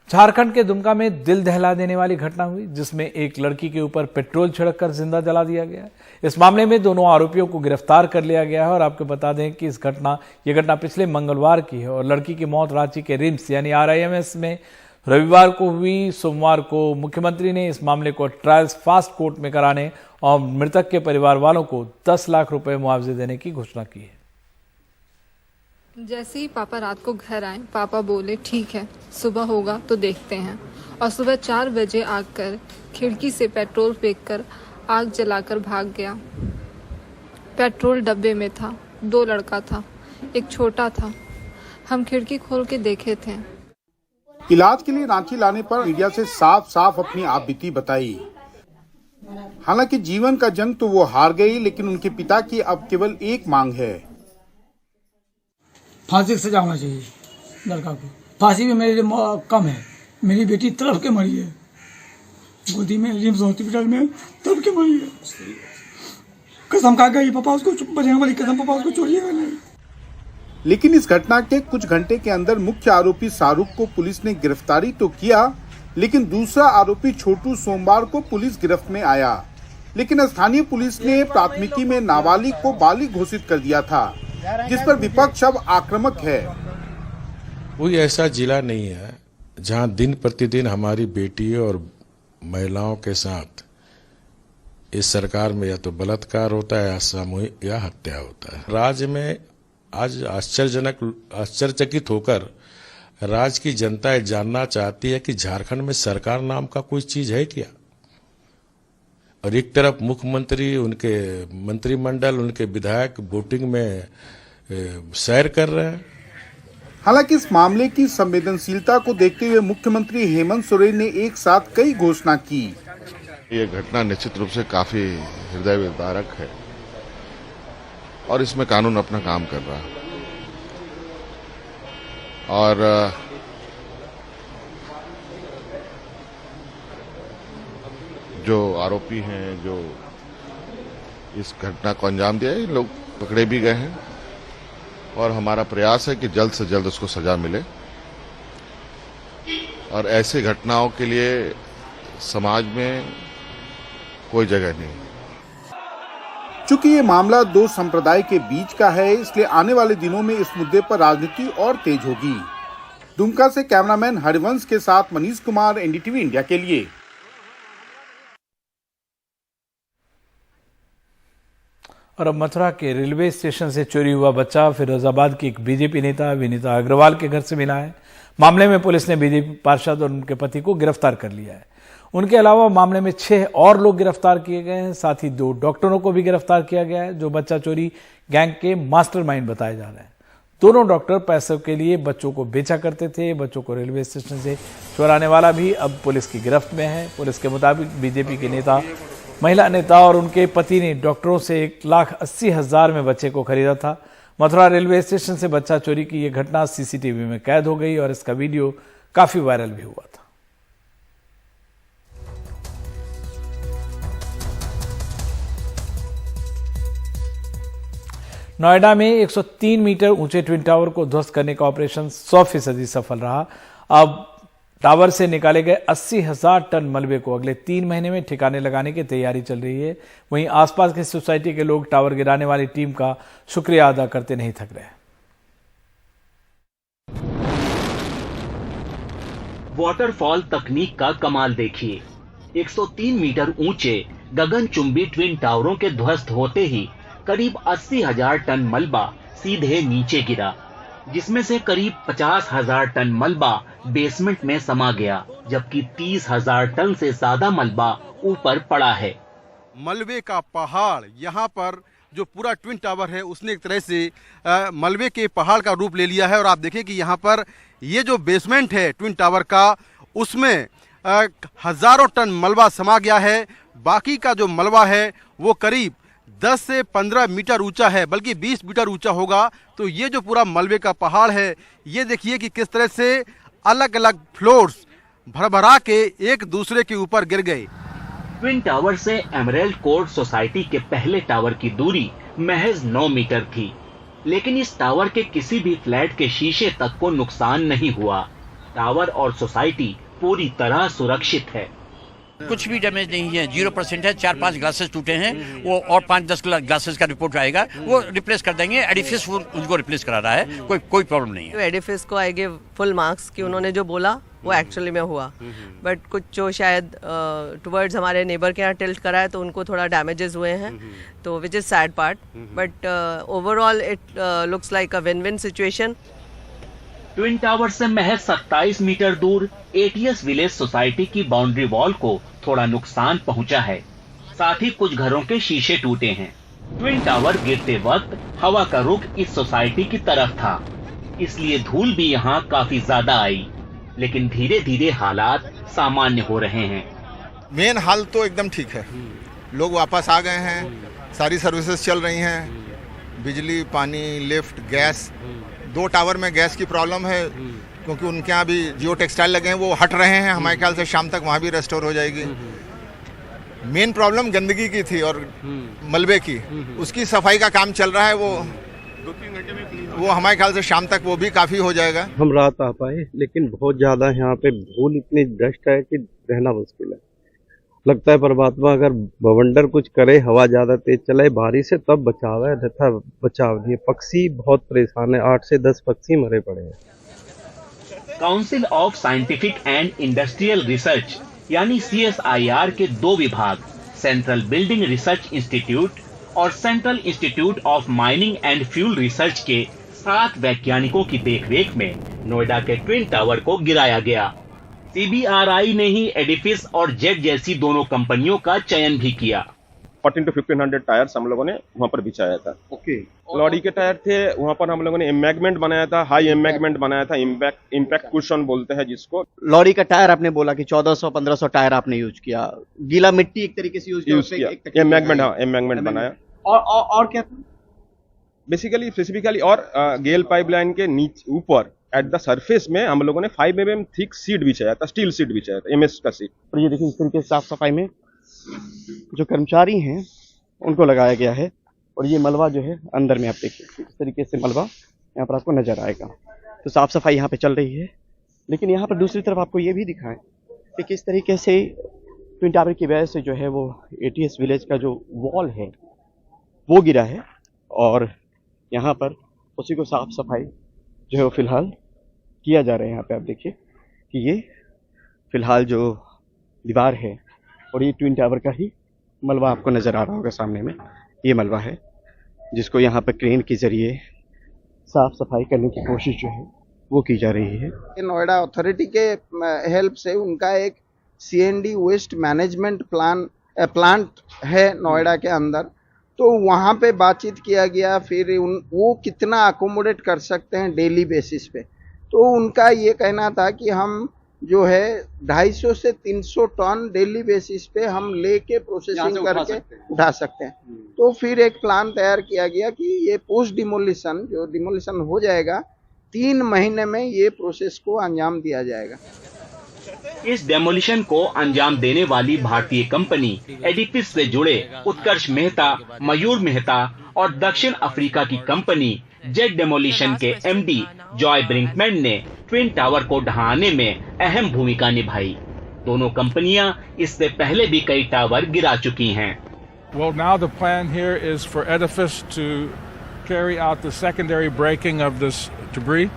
झारखंड के दुमका में दिल दहला देने वाली घटना हुई, जिसमें एक लड़की के ऊपर पेट्रोल छिड़ककर जिंदा जला दिया गया। इस मामले में दोनों आरोपियों को गिरफ्तार कर लिया गया है और आपको बता दें कि ये घटना पिछले मंगलवार की है और लड़की की मौत रांची के रिम्स यानी RIMS में रविवार को हुई। सोमवार को मुख्यमंत्री ने इस मामले को ट्रायल्स फास्ट कोर्ट में कराने और मृतक के परिवार वालों को 10 लाख रुपए मुआवजे देने की घोषणा की है। जैसे ही पापा रात को घर आए, पापा बोले ठीक है सुबह होगा तो देखते हैं, और सुबह 4 बजे आकर खिड़की से पेट्रोल फेंककर आग जलाकर भाग गया। पेट्रोल डब्बे में था, 2 लड़का था, एक छोटा था। हम खिड़की खोल के देखे थे। इलाज के लिए रांची लाने पर मीडिया से साफ अपनी आपबीती बताई। हालांकि जीवन का जंग तो वो हार गई, लेकिन उनके पिता की अब केवल एक मांग है, फांसी की सजा होना चाहिए लड़का को। फांसी भी मेरे लिए कम है, मेरी बेटी तड़प के मरी है, गोदी में रिम्स हॉस्पिटल में तड़प के मरी है। कसम खा गई पापा उसको बचने वाली कसम, पापा उसको छोड़िएगा नहीं। लेकिन इस घटना के कुछ घंटे के अंदर मुख्य आरोपी शाहरुख को पुलिस ने गिरफ्तारी तो किया, लेकिन दूसरा आरोपी छोटू सोमवार को पुलिस गिरफ्त में आया। लेकिन स्थानीय पुलिस ने प्राथमिकी में नाबालिग को बालिग घोषित कर दिया था, जिस पर विपक्ष अब आक्रामक है। कोई ऐसा जिला नहीं है जहां दिन प्रतिदिन हमारी बेटियों और महिलाओं के साथ इस सरकार में या तो बलात्कार होता है या सामूहिक या हत्या होता है। राज्य में आज आश्चर्यचकित होकर राज्य की जनता ये जानना चाहती है कि झारखंड में सरकार नाम का कोई चीज है क्या। और एक तरफ मुख्यमंत्री, उनके मंत्रिमंडल, उनके विधायक वोटिंग में सैर कर रहे हैं। हालांकि इस मामले की संवेदनशीलता को देखते हुए मुख्यमंत्री हेमंत सोरेन ने एक साथ कई घोषणा की। ये घटना निश्चित रूप से काफी हृदय विदारक है और इसमें कानून अपना काम कर रहा है। और जो आरोपी हैं, जो इस घटना को अंजाम दिया, ये लोग पकड़े भी गए हैं और हमारा प्रयास है कि जल्द से जल्द उसको सजा मिले। और ऐसे घटनाओं के लिए समाज में कोई जगह नहीं। चूंकि ये मामला 2 संप्रदाय के बीच का है, इसलिए आने वाले दिनों में इस मुद्दे पर राजनीति और तेज होगी। दुमका से कैमरामैन हरिवंश के साथ मनीष कुमार, NDTV इंडिया के लिए। और अब मथुरा के रेलवे स्टेशन से चोरी हुआ बच्चा फिरोजाबाद की एक बीजेपी नेता विनीता अग्रवाल के घर से मिला है। मामले में पुलिस ने बीजेपी पार्षद और उनके पति को गिरफ्तार कर लिया है। उनके अलावा मामले में 6 और लोग गिरफ्तार किए गए हैं। साथ ही 2 डॉक्टरों को भी गिरफ्तार किया गया है, जो बच्चा चोरी गैंग के मास्टरमाइंड बताए जा रहे हैं। दोनों डॉक्टर पैसों के लिए बच्चों को बेचा करते थे। बच्चों को रेलवे स्टेशन से चुराने वाला भी अब पुलिस की गिरफ्त में है। पुलिस के मुताबिक बीजेपी के नेता, महिला नेता और उनके पति ने डॉक्टरों से 1,80,000 में बच्चे को खरीदा था। मथुरा रेलवे स्टेशन से बच्चा चोरी की यह घटना CCTV में कैद हो गई और इसका वीडियो काफी वायरल भी हुआ था। नोएडा में 103 मीटर ऊंचे ट्विन टावर को ध्वस्त करने का ऑपरेशन 100% सफल रहा। अब टावर से निकाले गए 80,000 टन मलबे को अगले 3 महीने में ठिकाने लगाने की तैयारी चल रही है। वहीं आसपास की सोसाइटी के लोग टावर गिराने वाली टीम का शुक्रिया अदा करते नहीं थक रहे। वाटरफॉल तकनीक का कमाल देखिए। 103 मीटर ऊंचे गगनचुंबी ट्विन टावरों के ध्वस्त होते ही करीब 80,000 टन मलबा सीधे नीचे गिरा, जिसमें से करीब 50,000 टन मलबा बेसमेंट में समा गया, जबकि 30,000 टन से ज्यादा मलबा ऊपर पड़ा है। मलबे का पहाड़, यहाँ पर जो पूरा ट्विन टावर है उसने एक तरह से मलबे के पहाड़ का रूप ले लिया है। और आप देखिए कि यहाँ पर ये जो बेसमेंट है ट्विन टावर का, उसमें हजारों टन मलबा समा गया है। बाकी का जो मलबा है वो करीब 10 से 15 मीटर ऊंचा है, बल्कि 20 मीटर ऊंचा होगा। तो ये जो पूरा मलबे का पहाड़ है, ये देखिए कि किस तरह से अलग अलग फ्लोर्स भरभरा के एक दूसरे के ऊपर गिर गए। ट्विन टावर से एमरेल्ड कोर्ट सोसाइटी के पहले टावर की दूरी महज 9 मीटर थी, लेकिन इस टावर के किसी भी फ्लैट के शीशे तक को नुकसान नहीं हुआ। टावर और सोसाइटी पूरी तरह सुरक्षित है। कुछ भी डैमेज नहीं है, 0% है। 4-5 ग्लासेस टूटे हैं, वो और 5-10 ग्लासेस का रिपोर्ट आएगा, वो रिप्लेस कर देंगे। एडिफिस उनको रिप्लेस करा रहा है, कोई प्रॉब्लम नहीं है। एडिफिस को आई गिव फुल मार्क्स कि उन्होंने जो बोला वो एक्चुअली में हुआ, बट कुछ जो शायद टुवर्ड्स हमारे नेबर के यहाँ टिल्ट करा है तो उनको थोड़ा डैमेजेस हुए हैं, तो which is sad part, but overall it looks like a win win situation. Twin tower से महज 27 मीटर दूर एटीएस विलेज सोसाइटी की बाउंड्री वॉल को थोड़ा नुकसान पहुंचा है, साथ ही कुछ घरों के शीशे टूटे हैं। ट्विन टावर गिरते वक्त हवा का रुख इस सोसाइटी की तरफ था, इसलिए धूल भी यहाँ काफी ज्यादा आई, लेकिन धीरे धीरे हालात सामान्य हो रहे हैं। मेन हाल तो एकदम ठीक है, लोग वापस आ गए हैं, सारी सर्विसेज चल रही हैं, बिजली, पानी, लिफ्ट, गैस। 2 टावर में गैस की प्रॉब्लम है क्योंकि उनके यहाँ भी जियो टेक्सटाइल लगे हैं, वो हट रहे हैं, हमारे ख्याल से शाम तक वहाँ भी रेस्टोर हो जाएगी। मेन प्रॉब्लम गंदगी की थी और मलबे की, उसकी सफाई का काम चल रहा है, वो 2-3 घंटे में वो हमारे ख्याल से शाम तक वो भी काफ़ी हो जाएगा। हम रात आ पाए, लेकिन बहुत ज़्यादा यहाँ पे धूल इतनी डस्ट है कि रहना मुश्किल है। लगता है परमात्मा अगर बवंडर कुछ करे, हवा ज़्यादा तेज चले बारिश से, तब बचाव है, तथा बचाव नहीं। पक्षी बहुत परेशान है, 8 से 10 पक्षी मरे पड़े हैं। Council of scientific and industrial research यानी CSIR के 2 विभाग, सेंट्रल बिल्डिंग रिसर्च इंस्टीट्यूट और central institute of mining and fuel research के 7 वैज्ञानिकों की देखरेख में नोएडा के ट्विन टावर को गिराया गया। CBRI ने ही एडिफिस और जेट जैसी दोनों कंपनियों का चयन भी किया। 1400 to 1500 टायर्स हम लोगों ने वहाँ पर बिछाया था। ओके। लॉरी के टायर थे, वहाँ पर हम लोगों ने एम्बैगमेंट बनाया था, हाई एम्बैगमेंट बनाया था, इम्पैक्ट कुशन बोलते हैं जिसको। लॉरी का टायर आपने बोला कि 1400-1500 टायर आपने यूज किया, गीला मिट्टी एक तरीके से यूज किया, एम्बैगमेंट, हाँ एम्बैगमेंट बनाया। और क्या था बेसिकली स्पेसिफिकली, और गेल पाइपलाइन के नीचे ऊपर एट द सरफेस में हम लोगों ने 5 mm थिक सीट बिछाया था, स्टील सीट बिछाया था, MS का सीट। और ये देखिए इस तरीके से साफ सफाई में जो कर्मचारी हैं उनको लगाया गया है, और ये मलबा जो है अंदर में आप देखिए इस तरीके से मलबा यहाँ पर आपको नजर आएगा। तो साफ सफाई यहाँ पे चल रही है, लेकिन यहाँ पर दूसरी तरफ आपको ये भी दिखाएं कि किस तरीके से ट्विन टावर की वजह से जो है वो ATS विलेज का जो वॉल है वो गिरा है, और यहाँ पर उसी को साफ सफाई जो है वो फिलहाल किया जा रहा है। यहाँ पे आप देखिए कि ये फिलहाल जो दीवार है और ये ट्विन टावर का ही मलबा आपको नज़र आ रहा होगा सामने में, ये मलबा है जिसको यहाँ पर क्रेन के जरिए साफ सफाई करने की कोशिश जो है वो की जा रही है। नोएडा अथॉरिटी के हेल्प से उनका एक CND वेस्ट मैनेजमेंट प्लांट है नोएडा के अंदर, तो वहाँ पे बातचीत किया गया, फिर वो कितना अकोमोडेट कर सकते हैं डेली बेसिस पे। तो उनका ये कहना था कि हम जो है 250 से 300 टन डेली बेसिस पे हम लेके प्रोसेसिंग करके उठा सकते हैं। तो फिर एक प्लान तैयार किया गया कि ये पोस्ट डिमोलिशन जो डिमोलिशन हो जाएगा 3 महीने में ये प्रोसेस को अंजाम दिया जाएगा। इस डेमोलिशन को अंजाम देने वाली भारतीय कंपनी एडिफिस से जुड़े उत्कर्ष मेहता, मयूर मेहता और दक्षिण अफ्रीका की कंपनी जेट डेमोलिशन के MD जॉय ब्रिंकमैन ने ट्विन टावर को ढहाने में अहम भूमिका निभाई। दोनों कंपनियां इससे पहले भी कई टावर गिरा चुकी हैं। Well, now the plan here is for Edifice to carry out the secondary breaking of this debris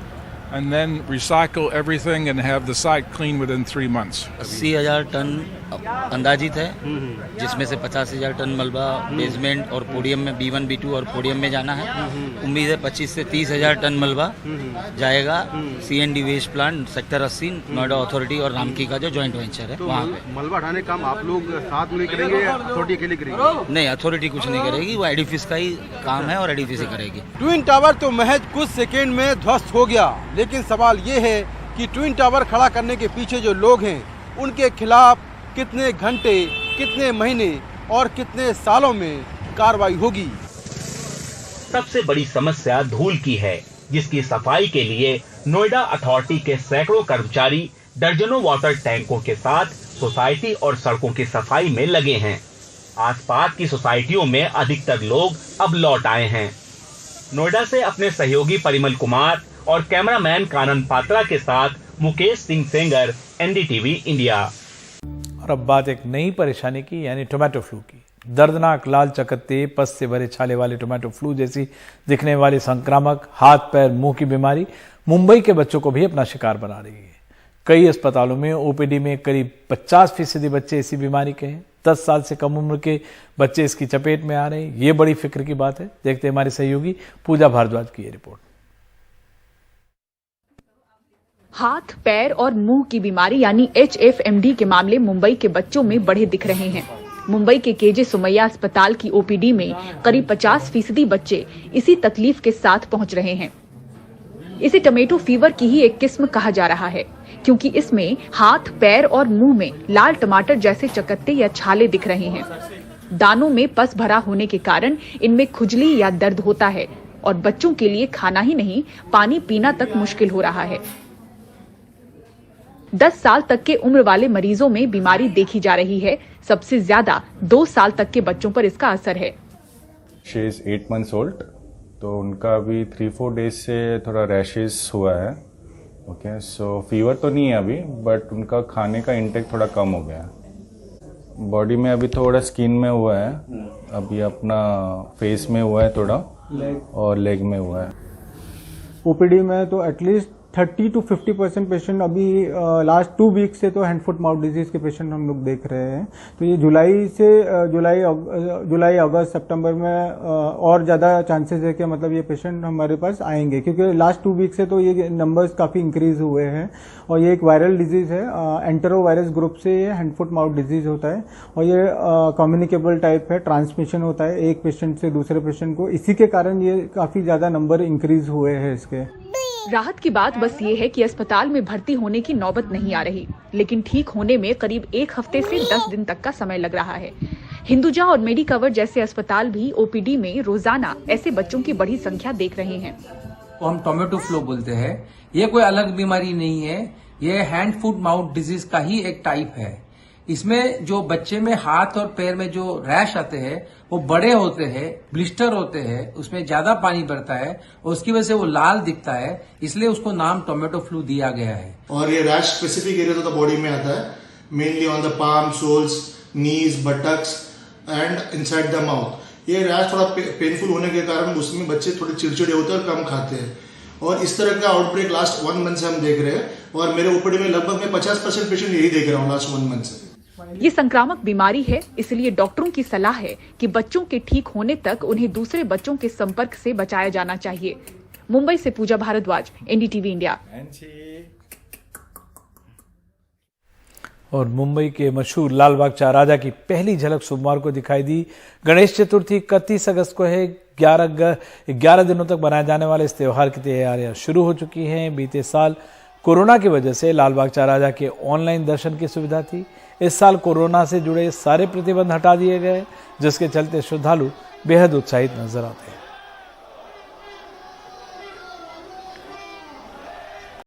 and then recycle everything and have the site clean within 3 months. 80,000 ton अंदाजित है, जिसमें से 50,000 टन मलबा basement और podium में B1 B2 और podium में जाना है। उम्मीद है 25 से 30,000 टन मलबा जाएगा CND waste plant sector 80 Noida authority और रामकी का जो जॉइंट वेंचर है तो वहाँ पे। मलबा हटाने काम आप लोग साथ में करेंगे या अथॉरिटी अकेले करेगी? नहीं, अथॉरिटी कुछ नहीं करेगी, वो एडिफिस का ही काम है और एडिफिस ही करेगी। ट्विन टावर तो महज कुछ सेकेंड में ध्वस्त हो गया, लेकिन सवाल ये है कि ट्विन टावर खड़ा करने के पीछे जो लोग हैं उनके खिलाफ कितने घंटे, कितने महीने और कितने सालों में कार्रवाई होगी। सबसे बड़ी समस्या धूल की है, जिसकी सफाई के लिए नोएडा अथॉरिटी के सैकड़ों कर्मचारी दर्जनों वाटर टैंकों के साथ सोसाइटी और सड़कों की सफाई में लगे हैं। आसपास की सोसाइटियों में अधिकतर लोग अब लौट आए हैं। नोएडा से अपने सहयोगी परिमल कुमार और कैमरामैन कानन पात्रा के साथ मुकेश सिंह सेंगर, एनडीटीवी इंडिया। और अब बात एक नई परेशानी की, यानी टोमेटो फ्लू की। दर्दनाक लाल चकत्ते, पस से भरे छाले वाले टोमेटो फ्लू जैसी दिखने वाली संक्रामक हाथ पैर मुंह की बीमारी मुंबई के बच्चों को भी अपना शिकार बना रही है। कई अस्पतालों में ओपीडी में करीब 50% बच्चे इसी बीमारी के हैं। 10 साल से कम उम्र के बच्चे इसकी चपेट में आ रहे हैं। ये बड़ी फिक्र की बात है। देखते हैं हमारी सहयोगी पूजा भारद्वाज की ये रिपोर्ट। हाथ पैर और मुंह की बीमारी यानी HFMD के मामले मुंबई के बच्चों में बढ़े दिख रहे हैं। मुंबई के केजे सुमैया अस्पताल की ओपीडी में करीब 50% बच्चे इसी तकलीफ के साथ पहुंच रहे हैं। इसे टमेटो फीवर की ही एक किस्म कहा जा रहा है, क्योंकि इसमें हाथ पैर और मुंह में लाल टमाटर जैसे चकत्ते या छाले दिख रहे हैं। दानों में पस भरा होने के कारण इनमें खुजली या दर्द होता है और बच्चों के लिए खाना ही नहीं, पानी पीना तक मुश्किल हो रहा है। 10 साल तक के उम्र वाले मरीजों में बीमारी देखी जा रही है। सबसे ज्यादा 2 साल तक के बच्चों पर इसका असर है। शी इज 8 months old, तो उनका अभी 3-4 days से थोड़ा रैशेस हुआ है। ओके, सो फीवर तो नहीं है अभी, बट उनका खाने का इंटेक थोड़ा कम हो गया है। बॉडी में अभी थोड़ा स्किन में हुआ है, अभी अपना फेस में हुआ है थोड़ा, और लेग में हुआ है। ओपीडी में तो एटलीस्ट 30 to 50% पेशेंट अभी लास्ट 2 वीक से तो हैंड फुट माउथ डिजीज के पेशेंट हम लोग देख रहे हैं। तो ये जुलाई अगस्त सितंबर में और ज़्यादा चांसेस है कि मतलब ये पेशेंट हमारे पास आएंगे, क्योंकि लास्ट 2 वीक से तो ये नंबर्स काफ़ी इंक्रीज हुए हैं। और ये एक वायरल डिजीज़ है, एंटेरो वायरस ग्रुप से ये हैंड फुट माउथ डिजीज होता है और ये कम्युनिकेबल टाइप है, ट्रांसमिशन होता है एक पेशेंट से दूसरे पेशेंट को। इसी के कारण ये काफ़ी ज़्यादा नंबर इंक्रीज हुए हैं इसके। राहत की बात बस ये है कि अस्पताल में भर्ती होने की नौबत नहीं आ रही, लेकिन ठीक होने में करीब 1 हफ्ते से 10 दिन तक का समय लग रहा है। हिंदुजा और मेडिकवर जैसे अस्पताल भी ओपीडी में रोजाना ऐसे बच्चों की बड़ी संख्या देख रहे हैं। तो हम टोमेटो फ्लू बोलते हैं। ये कोई अलग बीमारी नहीं है, ये हैंड फुट माउथ डिजीज का ही एक टाइप है। इसमें जो बच्चे में हाथ और पैर में जो रैश आते हैं वो बड़े होते हैं, ब्लिस्टर होते हैं, उसमें ज्यादा पानी भरता है और उसकी वजह से वो लाल दिखता है, इसलिए उसको नाम टोमेटो फ्लू दिया गया है। और ये रैश स्पेसिफिक एरिया तो बॉडी में आता है, mainly on the palm, soles, knees, buttocks and inside the mouth. ये रैश थोड़ा पेनफुल होने के कारण उसमें बच्चे थोड़े चिड़चिड़े होते हैं और कम खाते हैं। और इस तरह का आउटब्रेक लास्ट 1 मंथ से हम देख रहे हैं और मेरे ओपीडी में लगभग मैं 50% पेशेंट यही देख रहा हूँ लास्ट 1 मंथ से। ये संक्रामक बीमारी है, इसलिए डॉक्टरों की सलाह है कि बच्चों के ठीक होने तक उन्हें दूसरे बच्चों के संपर्क से बचाया जाना चाहिए। मुंबई से पूजा भारद्वाज, एनडीटीवी इंडिया। और मुंबई के मशहूर लालबाग चाराजा की पहली झलक सोमवार को दिखाई दी। गणेश चतुर्थी 31 अगस्त को है। 11 दिनों तक मनाए जाने वाले इस त्योहार की तैयारियां शुरू हो चुकी हैं। बीते साल कोरोना की वजह से लालबाग चाराजा के ऑनलाइन दर्शन की सुविधा थी। इस साल कोरोना से जुड़े सारे प्रतिबंध हटा दिए गए, जिसके चलते श्रद्धालु बेहद उत्साहित नजर आते हैं।